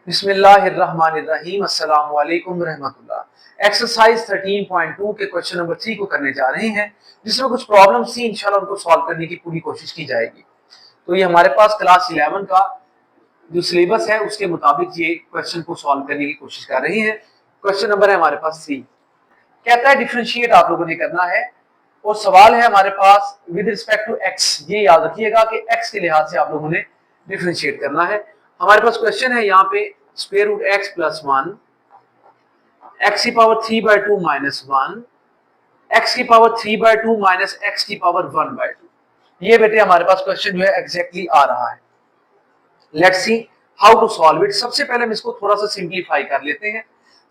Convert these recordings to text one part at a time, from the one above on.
बिस्मिल्लाहिर्रहमानिर्रहीम अस्सलाम वालेकुम रहमतुल्लाह। एक्सरसाइज 13.2 के क्वेश्चन नंबर 3 को करने जा रहे हैं, जिसमें कुछ प्रॉब्लम्स थी। इंशाल्लाह उनको सॉल्व करने की पूरी कोशिश की जाएगी। तो ये हमारे पास क्लास 11 का जो सिलेबस है उसके मुताबिक ये क्वेश्चन को सॉल्व करने की कोशिश कर रहे हैं। क्वेश्चन नंबर है हमारे पास 3। कहता है डिफरेंशिएट आप लोगों ने करना है, और सवाल है हमारे पास विद रिस्पेक्ट टू एक्स। ये याद रखिएगा कि एक्स के लिहाज से आप लोगों ने डिफरेंशिएट करना है। हमारे पास क्वेश्चन है यहाँ पे square root X plus 1, X की पावर 3/2 माइनस 1, एक्स की पावर 3/2 माइनस एक्स की पावर 1/2। ये बेटे हमारे पास क्वेश्चन जो है एग्जैक्टली आ रहा है। Let's see how to solve it. सबसे पहले हम इसको थोड़ा सा सिंप्लीफाई कर लेते हैं।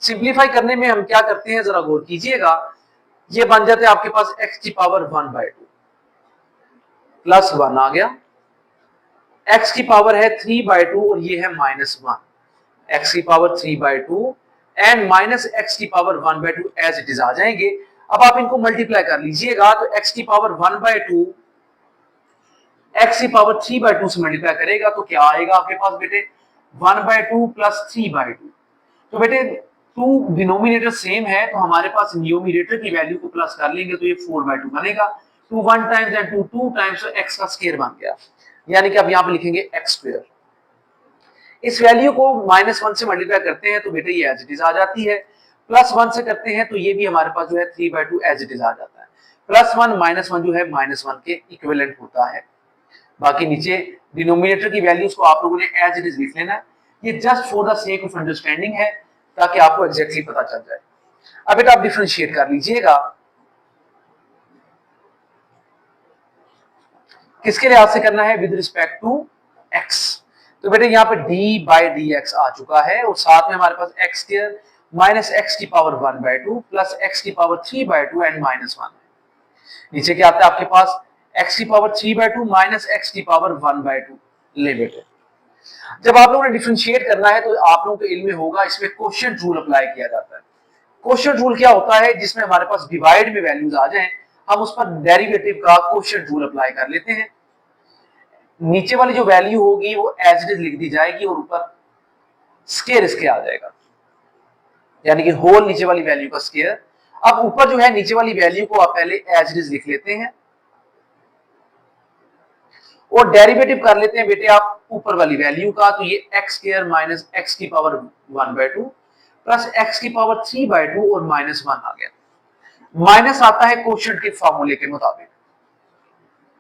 सिंप्लीफाई करने में हम क्या करते हैं जरा गौर कीजिएगा। ये बन जाते हैं आपके पास एक्स की पावर 1/2 प्लस 1 आ गया, एक्स की पावर है 3/2 और ये है -1, एक्स की पावर 3/2 एंड माइनस एक्स की पावर 1/2 एज इट इज आ जाएंगे। अब आप इनको मल्टीप्लाई कर लीजिएगा तो एक्स की पावर 1/2 एक्स की पावर 3/2 से मल्टीप्लाई करेगा तो क्या आएगा आपके पास बेटे 1/2 प्लस 3/2। तो बेटे 2 डिनोमिनेटर सेम है तो हमारे पास न्यूमरेटर की वैल्यू को प्लस कर लेंगे तो ये 4/2 बनेगा। 2 1 टाइम्स एंड 2 2 टाइम्स, तो एक्स का स्क्वायर बन गया। यानी कि अब यहाँ पे लिखेंगे एक्स स्क्वायर। इस वैल्यू को -1 से मल्टीप्लाई करते हैं तो बेटे ये एज इट इज आ जाती है। +1 से करते हैं तो ये भी हमारे पास जो है 3/2 एज इट इज आ जाता है। +1 -1 जो है -1 के इक्विवेलेंट होता है। बाकी नीचे डिनोमिनेटर की वैल्यूज को आप लोगों ने एज इट इज लिख लेना है। ये just for the sake of understanding है, ताकि आपको एग्जैक्टली पता चल जाए। अब बेटा आप डिफरेंशिएट कर लीजिएगा। किसके लिहाज से करना है? With respect to X. तो बेटे यहाँ पे d/dx आ चुका है और साथ में हमारे पास एक्स स्क्वायर माइनस एक्स की पावर 1/2 प्लस एक्स की पावर 3/2 एंड -1। नीचे क्या आता है आपके पास x की पावर 3/2 माइनस एक्स की पावर 1/2। ले बेटे जब आप लोगों ने डिफरेंशिएट करना है तो आप लोगों को इल्म में होगा इसमें क्वोशिएंट रूल अप्लाई किया जाता है। क्वोशिएंट रूल क्या होता है? जिसमें हमारे पास डिवाइड में वैल्यूज आ जाएं, हम उस पर डेरिवेटिव का क्वोशिएंट रूल अप्लाई कर लेते हैं। नीचे वाली जो वैल्यू होगी वो एज इट इज लिख दी जाएगी और ऊपर स्क्वायर इसके आ जाएगा, यानी कि होल नीचे वाली वैल्यू का स्क्वायर। अब ऊपर जो है नीचे वाली वैल्यू को आप पहले एज इट इज लिख लेते हैं और डेरिवेटिव कर लेते हैं बेटे आप ऊपर वाली वैल्यू का। तो ये एक्स स्क्वायर माइनस एक्स की पावर 1/2 प्लस एक्स की पावर 3/2 और -1 आ गया। माइनस आता है क्वोशिएंट के फार्मूले के मुताबिक,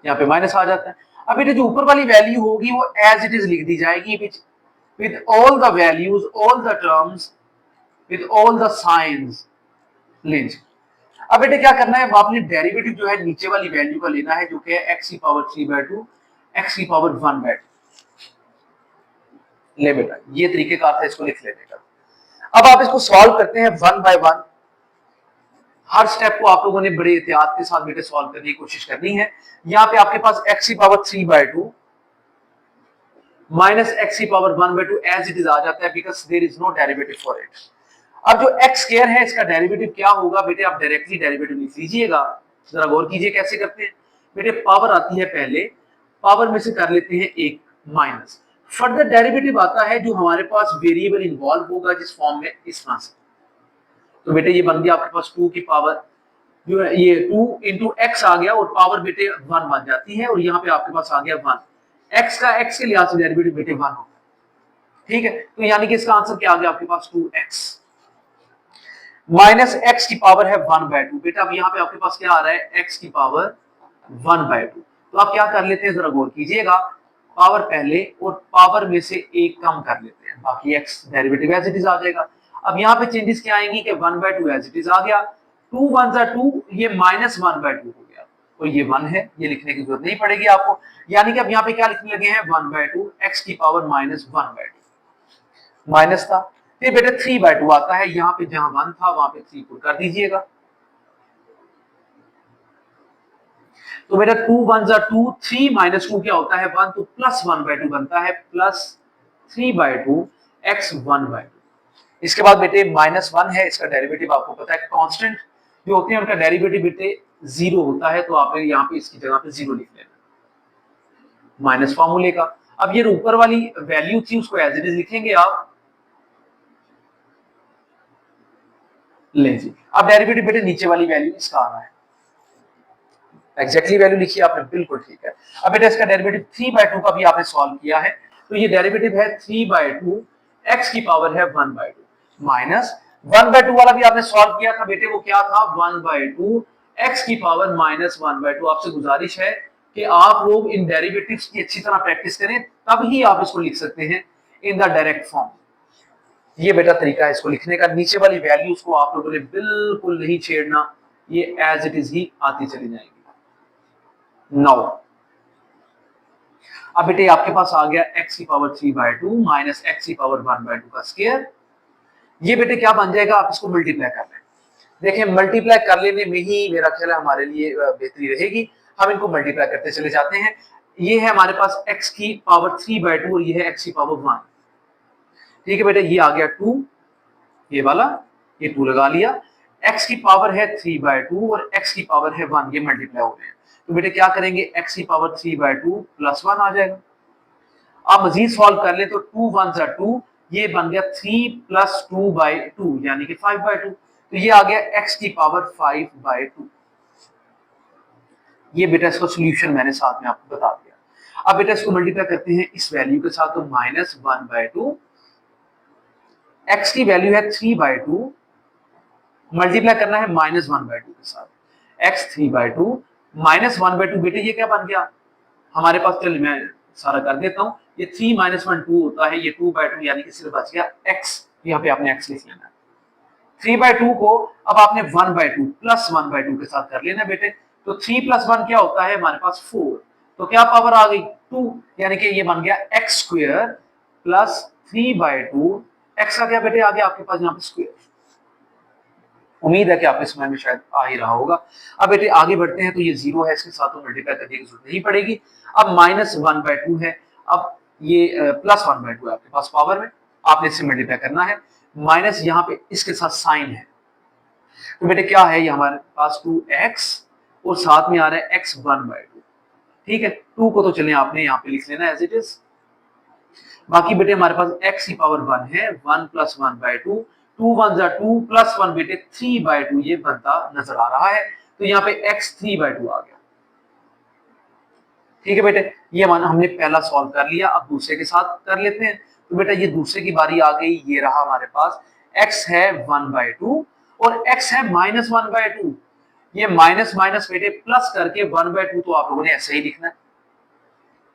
यहाँ पे माइनस आ जाता है। अब बेटे जो ऊपर वाली वैल्यू होगी वो एज इट इज लिख दी जाएगी with all the values, all the terms, with all the science length. अब बेटे क्या करना है? आपने डेरिवेटिव जो है नीचे वाली वैल्यू का लेना है, जो कि है एक्स की पावर 3/2 एक्स की पावर 1/2। ले बेटा ये तरीकेकार था इसको लिख लेने का। अब आप इसको सॉल्व करते हैं 1 बाय 1। हर स्टेप को आप लोगों ने बड़े एहतियात के साथ बेटे सॉल्व करने की कोशिश करनी है। यहाँ पे आपके पास एक्स की पावर 3/2 माइनस एक्स की पावर 1/2 एज इट इज आ जाता है, because there is no derivative for it. अब जो एक्स स्क्वायर है इसका डेरिवेटिव क्या होगा बेटे? आप डायरेक्टली डेरिवेटिव लिख लीजिएगा। जरा गौर कीजिए कैसे करते हैं बेटे। पावर आती है पहले, पावर में से कर लेते हैं एक माइनस, फर्दर डेरिवेटिव आता है जो हमारे पास वेरिएबल इन्वॉल्व होगा जिस फॉर्म में इस तरह से। तो बेटे ये बन गया आपके पास 2 की पावर जो है ये 2 इंटू एक्स आ गया और पावर बेटे 1 बन जाती है और यहाँ पे आपके पास आ गया 1। एक्स का एक्स के लिहाज से डेरिवेटिव बेटे 1 होगा। ठीक है, तो यानी कि इसका आंसर क्या आ गया आपके पास 2x माइनस एक्स की पावर है 1/2। बेटा अब यहाँ पे आपके पास क्या आ रहा है? x की पावर 1/2। तो आप क्या कर लेते हैं जरा गौर कीजिएगा। पावर पहले और पावर में से एक कम कर लेते हैं, बाकी x derivative as it is आ जाएगा। अब यहाँ पे चेंजेस क्या आएंगी कि 1/2 एज इट इज आ गया, 2 1 2, ये -1/2 हो गया तो ये 1 है, ये लिखने की जरूरत नहीं पड़ेगी आपको। यानी कि अब यहाँ पे क्या लिखने लगे हैं? 1/2 x की पावर -1/2। माइनस था, फिर बेटे 3/2 आता है, यहाँ पे जहां 1 था वहां पे 3 पुट कर दीजिएगा। तो बेटा 2 1 2, 3 -2 क्या होता है? 1, तो +1/2 बनता है, +3/2 x 1/2। इसके बाद बेटे -1 है, इसका डेरिवेटिव आपको पता है कांस्टेंट जो होते हैं उनका डेरिवेटिव बेटे 0 होता है, तो आपने यहाँ पे इसकी जगह पे 0 लिख लेना माइनस फार्मूले का। अब ये ऊपर वाली वैल्यू थी उसको एज इट इज लिखेंगे आप, ले जी, अब डेरिवेटिव बेटे नीचे वाली वैल्यू इसका आना है, एग्जैक्टली वैल्यू लिखी आपने, बिल्कुल ठीक है। अब बेटा इसका डेरिवेटिव 3/2 का भी आपने सॉल्व किया है, तो ये डेरिवेटिव है 3/2, x की पावर है 1/2 माइनस 1/2 वाला भी आपने सॉल्व किया था बेटे, वो क्या था 1/2 x की पावर माइनस 1/2। आपसे गुजारिश है कि आप लोग इन डेरिवेटिव्स की अच्छी तरह प्रैक्टिस करें, तब ही आप इसको लिख सकते हैं इन द डायरेक्ट फॉर्म। ये बेटा तरीका है इसको लिखने का, नीचे वाली वैल्यूज को आप लोगों ने बिल्कुल नहीं छेड़ना, ये एज इट इज ही आती चली जाएगी। 9, अब बेटे आपके पास आ गया x की पावर 3/2 माइनस x की पावर 1/2 का स्क्वायर। ये बेटे क्या बन जाएगा, आप इसको मल्टीप्लाई कर लें। देखिए मल्टीप्लाई कर लेने में ही मेरा ख्याल है हमारे लिए बेहतरी रहेगी। हम इनको मल्टीप्लाई करते चले जाते हैं। ये है हमारे पास x की पावर 3/2 और ये है x की पावर 1। ठीक है बेटे, ये आ गया 2, ये वाला, ये 2 लगा लिया। x की पावर है 3/2 और x की पावर है 1, ये मल्टीप्लाई हो रहे हैं। तो बेटे क्या करेंगे, x की पावर 3/2 प्लस 1 आ जाएगा। आप मजीद सॉल्व कर ले तो 2 1 जा 2, ये बन गया 3 प्लस 2/2 यानी कि 5/2। तो ये आ गया x की पावर 5/2। ये बेटा इसका सॉल्यूशन मैंने साथ में आपको बता दिया। अब बेटा इसको मल्टीप्लाई करते हैं इस वैल्यू के साथ, तो माइनस 1/2, x की वैल्यू है 3/2, मल्टीप्लाई करना है माइनस 1/2 के साथ, x 3/2 माइनस 1/2। बेटे ये क्या बन गया हमारे पास, चलिए मैं सारा कर देता हूं। ये 3 माइनस 1 2 होता है, ये 2/2 यानी कि सिर्फ बच गया x। यहाँ पे आपने x लिख लेना है। 3/2 को अब आपने 1/2 प्लस 1/2 के साथ कर लेना बेटे। तो 3 प्लस 1 क्या होता है हमारे पास 4, तो क्या पावर आ गई 2, यानी कि ये बन गया x स्क्वायर प्लस 3/2। x आ गया बेटे, आ गया आपके पास यहाँ पे स्क्वायर। उम्मीद है कि आपके समय में शायद आ ही रहा होगा। अब बेटे आगे बढ़ते हैं, तो ये 0 है, इसके साथ तो मल्टीप्लाई करने की जरूरत नहीं पड़ेगी। अब माइनस 1/2 है, अब ये प्लस 1/2 है आपके पास पावर में, आपने इससे मल्टीप्लाई करना है। माइनस यहाँ पे इसके साथ साइन है, तो बेटे क्या है, ये हमारे पास 2x और साथ में आ रहा है x 1/2। ठीक है, 2 को तो चलिए आपने यहाँ पे लिख लेना एज इट इज। बाकी बेटे हमारे पास x की पावर 1 है, 1 प्लस 1/2, 2 1 जा 2 प्लस 1 बेटे 3/2 ये बनता नजर आ रहा है। तो यहाँ पे x 3/2 आ गया। ठीक है बेटे, ये माना हमने पहला सॉल्व कर लिया। अब दूसरे के साथ कर लेते हैं। तो बेटा ये दूसरे की बारी आ गई, ये रहा हमारे पास x है 1/2 और x है माइनस 1/2। ये माइनस माइनस बेटे प्लस करके 1/2 तो आप लोगों ने ऐसे ही लिखना है,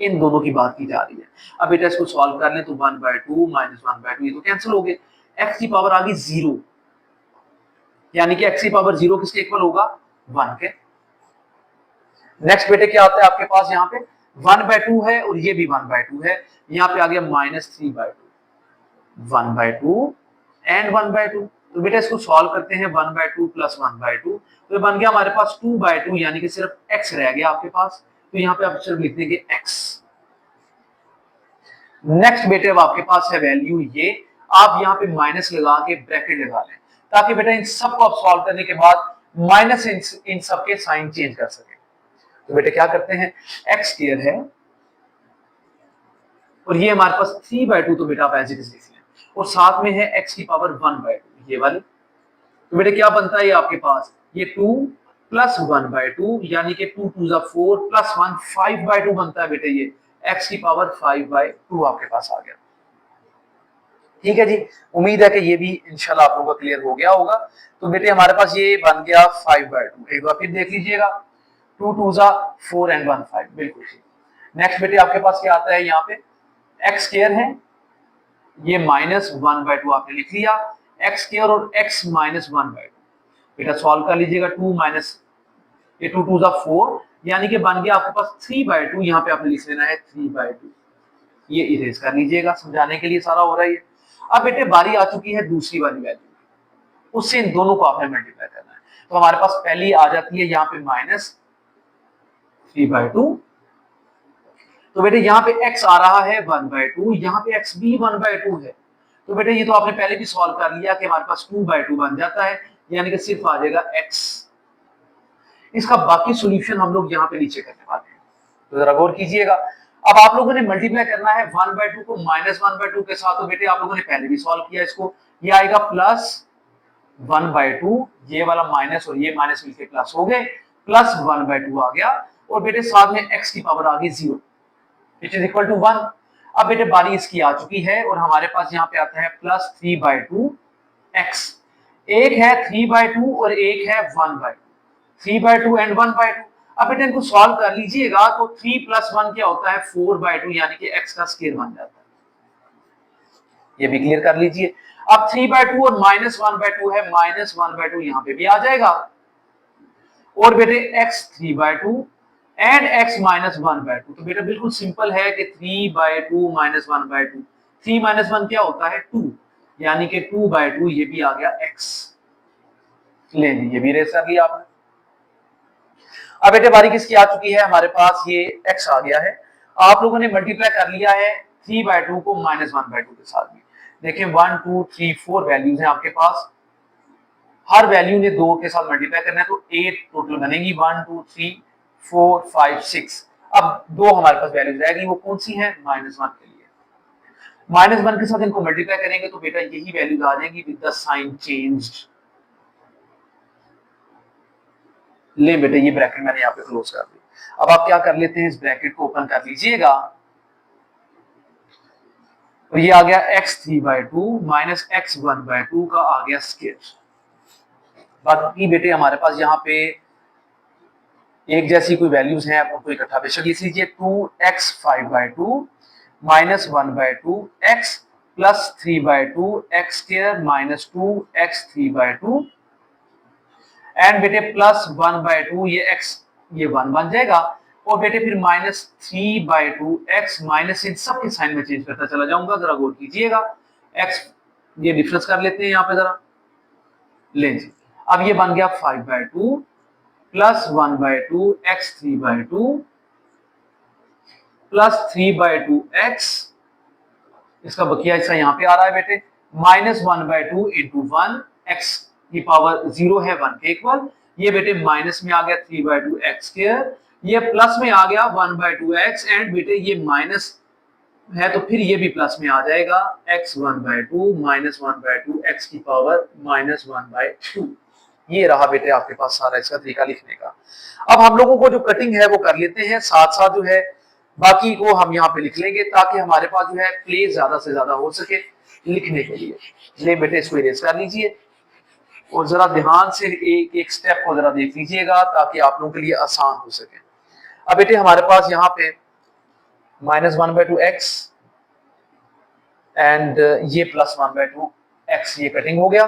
इन दोनों की बात की जा रही है। अब बेटा इसको सॉल्व कर लें तो 1/2 माइनस 1/2 ये तो कैंसिल हो गए, x की पावर आ गई 0, यानी कि x की पावर 0 किसके इक्वल होगा 1 के। नेक्स्ट बेटे क्या आता है आपके पास, यहाँ पे 1/2 है और ये भी 1/2 है, यहाँ पे आ गया माइनस 3/2, 1/2 एंड 1/2। तो बेटा इसको सॉल्व करते हैं, 1/2 प्लस 1/2 तो बन गया हमारे पास 2/2, यानी कि सिर्फ x रह गया आपके पास। तो यहाँ पे आप सिर्फ लिख देंगे x। नेक्स्ट बेटे अब आपके पास है वैल्यू ये, आप यहाँ पे माइनस लगा के ब्रैकेट लगा लें, ताकि बेटा इन सबको आप सॉल्व करने के बाद माइनस इन सबके साइन चेंज कर सके। तो बेटे क्या करते हैं, x स्क्वायर है और ये हमारे पास 3/2, तो बेटा आप एज इट इज लिख लें, और साथ में है x की पावर 1/2 ये वाली। तो बेटे क्या बनता है ये आपके पास, ये 2 प्लस 1/2 यानी कि 2 2 4 प्लस 1 5/2 बनता है बेटे, ये x की पावर 5/2 आपके पास आ गया। ठीक है जी, उम्मीद है कि ये भी इंशाल्लाह आप लोगों का क्लियर हो गया होगा। तो बेटे हमारे पास ये बन गया 5/2, एक बार फिर देख लीजिएगा, 2 2 4 एंड 1 5, बिल्कुल ठीक। नेक्स्ट बेटे आपके पास क्या आता है, यहाँ पे x स्क्वायर है, ये माइनस 1/2 आपने लिख लिया, x स्क्वायर और x माइनस 1/2 बेटा सॉल्व कर लीजिएगा। 2 माइनस ये 2 2 4 यानी कि बन गया आपके पास 3/2, यहाँ पे आपने लिख लेना है 3/2, ये इरेज कर लीजिएगा, समझाने के लिए सारा हो रहा है। अब बेटे बारी आ चुकी है दूसरी वाली वैल्यू, उससे इन दोनों को आपने मल्टीप्लाई करना है। तो हमारे पास पहली आ जाती है यहाँ पे माइनस 3/2, तो बेटे यहाँ पे x आ रहा है 1/2, यहाँ पे x भी 1/2 है। तो बेटे ये तो आपने पहले भी सॉल्व कर लिया कि हमारे पास 2/2 बन जाता है, यानी कि सिर्फ आ जाएगा x। इसका बाकी सॉल्यूशन हम लोग यहाँ पे नीचे करने वाले हैं, तो जरा गौर कीजिएगा। अब आप लोगों ने मल्टीप्लाई करना है 1/2 को माइनस 1/2 के साथ, तो बेटे आप लोगों ने पहले भी सॉल्व किया इसको, ये आएगा प्लस 1/2, ये वाला माइनस और ये माइनस मिलके प्लस हो गए, प्लस 1/2 आ गया, और बेटे साथ में x की पावर आ गई 0, इट इज इक्वल टू 1। अब बेटे बारी इसकी आ चुकी है और हमारे पास यहाँ पे आता है प्लस 3/2 x। एक है 3/2 और एक है 1/2, 3/2 एंड 1/2। अब बेटे इनको सॉल्व कर लीजिएगा तो 3 प्लस 1 क्या होता है 4/2, यानी कि x का स्क्वायर बन जाता है। ये भी क्लियर कर लीजिए। अब 3/2 और माइनस 1/2 है, माइनस 1/2 यहाँ पे भी आ जाएगा, और बेटे x 3/2 एंड x माइनस 1/2। तो बेटा बिल्कुल सिंपल है कि 3/2 माइनस 1/2, 3 माइनस 1 क्या होता है 2, यानी कि 2/2, ये भी आ गया x। ले लीजिए, ये भी रेस कर लिया आपने। अब बेटे बारी किसकी आ चुकी है, हमारे पास ये x आ गया है। आप लोगों ने मल्टीप्लाई कर लिया है 3/2 को माइनस 1/2 के साथ में। देखें 1 2 3 4 वैल्यूज हैं आपके पास, हर वैल्यू ने 2 के साथ मल्टीप्लाई करना है, तो 8 टोटल बनेगी, 1 2 3 4 5 6। अब दो हमारे पास वैल्यूज रहेगी, वो कौन सी है, -1 के लिए। -1 के साथ इनको मल्टीप्लाई करेंगे तो बेटा यही वैल्यूज आ जाएंगी विद द साइन चेंज्ड। ले बेटा ये ब्रैकेट मैंने यहाँ पे क्लोज कर दी। अब आप क्या कर लेते हैं, इस ब्रैकेट को ओपन कर लीजिएगा, और ये आ गया x 3/2 माइनस x 1/2 का आ गया स्क्वायर। बाकी बेटे हमारे पास यहाँ पे एक जैसी कोई वैल्यूज हैं, आप उनको इकट्ठा बेशक लिख लीजिए। 2x 5/2 minus 1/2 x plus 3/2 x square minus 2x 3/2 and बेटे प्लस 1/2, ये x ये 1 बन जाएगा, और बेटे फिर माइनस 3/2 x, माइनस इन सब के साइन में चेंज करता चला जाऊंगा, जरा गौर कीजिएगा। x ये डिफरेंस कर लेते हैं यहाँ पे जरा, ले जी। अब ये बन गया 5/2 प्लस 1/2 x 3/2 प्लस 3/2 x, इसका बकिया हिस्सा यहाँ पे आ रहा है बेटे, माइनस 1/2 इंटू 1, x की पावर 0 है 1 के इक्वल, ये बेटे माइनस में आ गया 3/2 x स्क्वायर, ये प्लस में आ गया 1/2 x, एंड बेटे ये माइनस है तो फिर ये भी प्लस में आ जाएगा, x 1/2 माइनस 1/2 x की पावर माइनस 1/2। ये रहा बेटे आपके पास सारा इसका तरीका लिखने का। अब हम लोगों को जो कटिंग है वो कर लेते हैं, साथ साथ जो है बाकी को हम यहाँ पे लिख लेंगे, ताकि हमारे पास जो है प्लेस ज्यादा से ज्यादा हो सके लिखने के लिए। ले बेटे इसको इरेज कर लीजिए, और जरा ध्यान से एक एक स्टेप को जरा देख लीजिएगा, ताकि आप लोगों के लिए आसान हो सके। अब बेटे हमारे पास यहाँ पे माइनस 1/2 x एंड ये प्लस 1/2 x, ये कटिंग हो गया।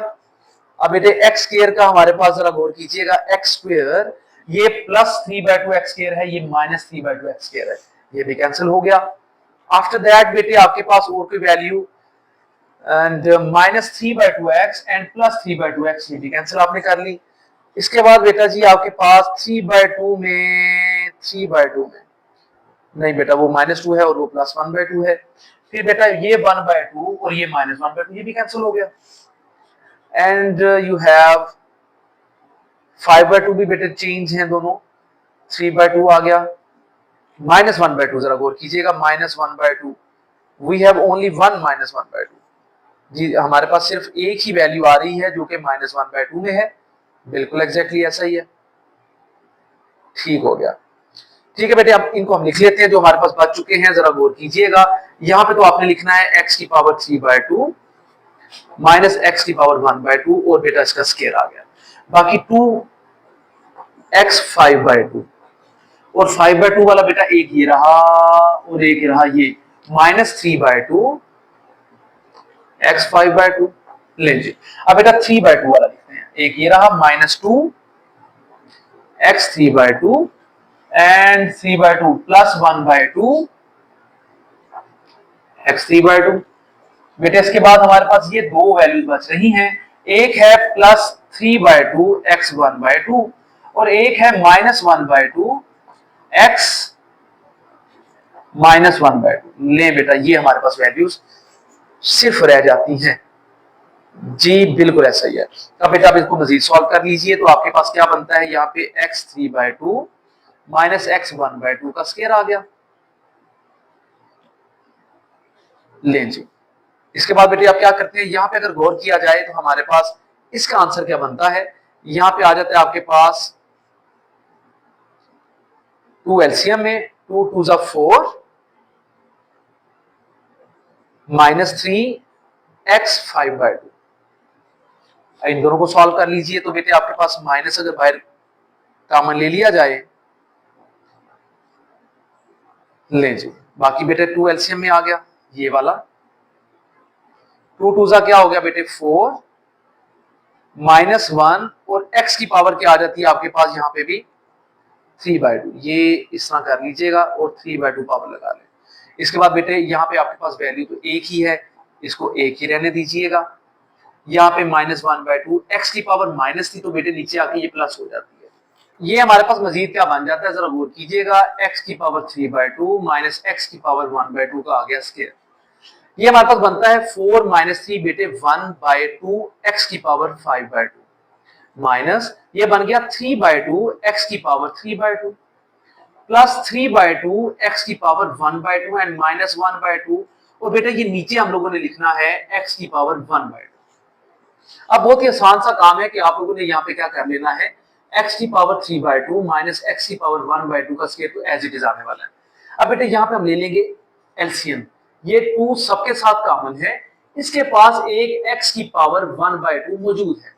अब बेटे x स्क्वायर का हमारे पास जरा गौर कीजिएगा, x स्क्वायर ये प्लस 3/2 x स्क्वायर है, ये माइनस 3/2 x स्क्वायर है, ये भी कैंसिल हो गया। आफ्टर दैट बेटे आपके पास और कोई value, and minus 3/2 x and plus 3/2 x, ये भी कैंसिल आपने कर ली। इसके बाद बेटा जी आपके पास 3/2 में नहीं बेटा वो -2 है और वो प्लस 1/2 है, फिर बेटा ये 1/2 और ये -1/2, ये भी कैंसिल हो गया। एंड यू हैव 5/2 भी बेटे चेंज हैं दोनों, 3/2 आ गया, -1/2 जरा गौर कीजिएगा, -1/2, वी हैव ओनली वन -1/2, जी हमारे पास सिर्फ एक ही वैल्यू आ रही है जो कि -1/2 में है, बिल्कुल एग्जैक्टली ऐसा ही है। ठीक हो गया, ठीक है बेटे, अब इनको हम लिख लेते हैं जो हमारे पास बच चुके हैं, जरा गौर कीजिएगा। यहाँ पे तो आपने लिखना है x की पावर 3/2 माइनस x की पावर 1/2, और बेटा इसका स्क्वायर आ गया। बाकी 2x 5/2, और 5/2 वाला बेटा एक ये रहा और एक रहा ये, माइनस 3/2 x 5/2। ले लीजिए, अब बेटा 3/2 वाला लिखते हैं, एक ये रहा -2 x 3/2 एंड 3/2 प्लस 1/2 x 3/2। बेटे इसके बाद हमारे पास ये दो वैल्यूज बच रही हैं, एक है प्लस 3/2 x 1/2 और एक है -1/2 x -1/2। ले बेटा ये हमारे पास वैल्यूज सिर्फ रह जाती हैं, जी बिल्कुल ऐसा ही है। अब बेटा आप इसको मजीद सॉल्व कर लीजिए, तो आपके पास क्या बनता है, यहाँ पे x 3/2 माइनस x 1/2 का स्क्वायर आ गया। ले जी, इसके बाद बेटे आप क्या करते हैं, यहाँ पे अगर गौर किया जाए तो हमारे पास इसका आंसर क्या बनता है, यहां पे आ जाता है आपके पास 2 एलसीएम में 2 2 जा 4 -3x 5/2। इन दोनों को सॉल्व कर लीजिए तो बेटे आपके पास माइनस अगर बाहर कॉमन ले लिया जाए, ले जी, बाकी बेटे 2 एलसीएम में आ गया ये वाला, 2 2 जा क्या हो गया बेटे 4 -1 और x की पावर क्या आ जाती है आपके पास यहाँ पे भी 3/2। ये इस तरह कर लीजिएगा और 3/2 पावर लगा लें। इसके बाद बेटे यहाँ पे आपके पास वैल्यू तो एक ही है, इसको एक ही रहने दीजिएगा। यहाँ पे -1/2 x की पावर माइनस थी तो बेटे नीचे आके ये प्लस हो जाती है। ये हमारे पास मजीद क्या बन जाता है, जरा गौर कीजिएगा, x की पावर 3/2 माइनस x की पावर 1/2 का आ गया स्क्वायर। ये हमारे पास बनता है 4 - 3 बेटे 1/2 x की पावर 5/2 माइनस ये बन गया 3/2 x की पावर 3/2 प्लस 3/2 x की पावर 1/2 एंड माइनस 1/2, और बेटा ये नीचे हम लोगों ने लिखना है x की पावर 1/2। अब बहुत ही आसान सा काम है कि आप लोगों ने यहाँ पे क्या कर लेना है, x की पावर 3/2 माइनस x की पावर 1/2 का स्क्वायर तो एज इट इज आने वाला है। अब बेटे यहाँ पे हम ले लेंगे एलसीएम, ये 2 सबके साथ कॉमन है, इसके पास एक x की पावर 1/2 मौजूद है,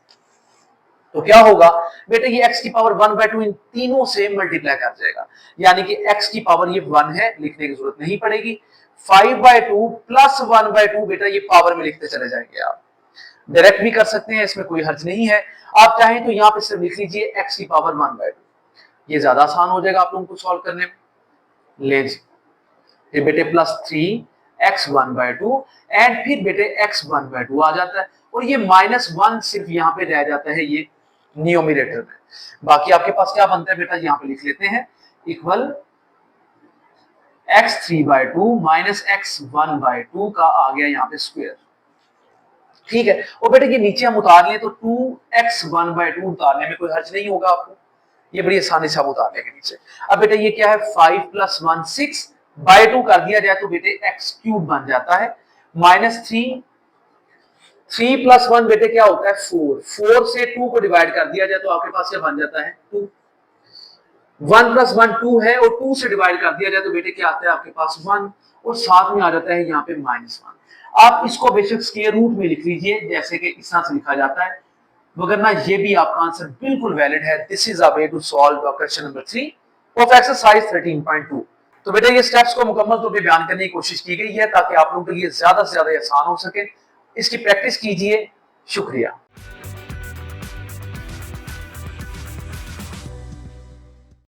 तो क्या होगा बेटे ये x की पावर 1/2 इन तीनों से मल्टीप्लाई कर जाएगा, यानी कि x की पावर ये 1 है, लिखने की जरूरत नहीं पड़ेगी। 5/2 प्लस 1/2 बेटा ये पावर में लिखते चले जाएंगे, आप डायरेक्ट भी कर सकते हैं, इसमें कोई हर्ज नहीं है। आप चाहें तो यहाँ पे सिर्फ लिख लीजिए x की पावर 1/2, ये ज्यादा आसान हो जाएगा आप लोगों को सॉल्व करने में। ले फिर बेटे प्लस 3x 1/2 एंड फिर बेटे x 1/2 आ जाता है, और ये -1 सिर्फ यहाँ पे रह जाता है ये न्यूमरेटर में। बाकी आपके पास क्या बनता है बेटा, यहाँ पे लिख लेते हैं इक्वल x 3/2 माइनस x 1/2 का आ गया यहाँ पे स्क्वायर। ठीक है, और बेटे ये नीचे हम उतार लें तो 2x 1/2 उतारने में कोई हर्ज नहीं होगा आपको, ये बड़ी आसानी से हम उतार लेंगे नीचे। अब बेटे ये क्या है 5 + 1 6/2 कर दिया जाए तो बेटे x³ बन जाता है, -3 3 + 1 बेटे क्या होता है 4, 4 से 2 को डिवाइड कर दिया जाए तो आपके पास क्या बन जाता है 2, 1 + 1 2 है और 2 से डिवाइड कर दिया जाए तो बेटे क्या आता है आपके पास 1, और साथ में आ जाता है यहाँ पे -1। आप इसको बेशक स्क्वायर रूट में लिख लीजिए जैसे कि इस तरह से लिखा जाता है, मगर ना ये भी आपका आंसर बिल्कुल वैलिड है। This is a way to solve question number 3 of exercise 13.2। तो बेटा ये स्टेप्स को मुकम्मल तौर पे बयान करने की कोशिश की गई है ताकि आप लोगों के लिए ज्यादा से ज्यादा आसान हो सके। इसकी प्रैक्टिस कीजिए। शुक्रिया।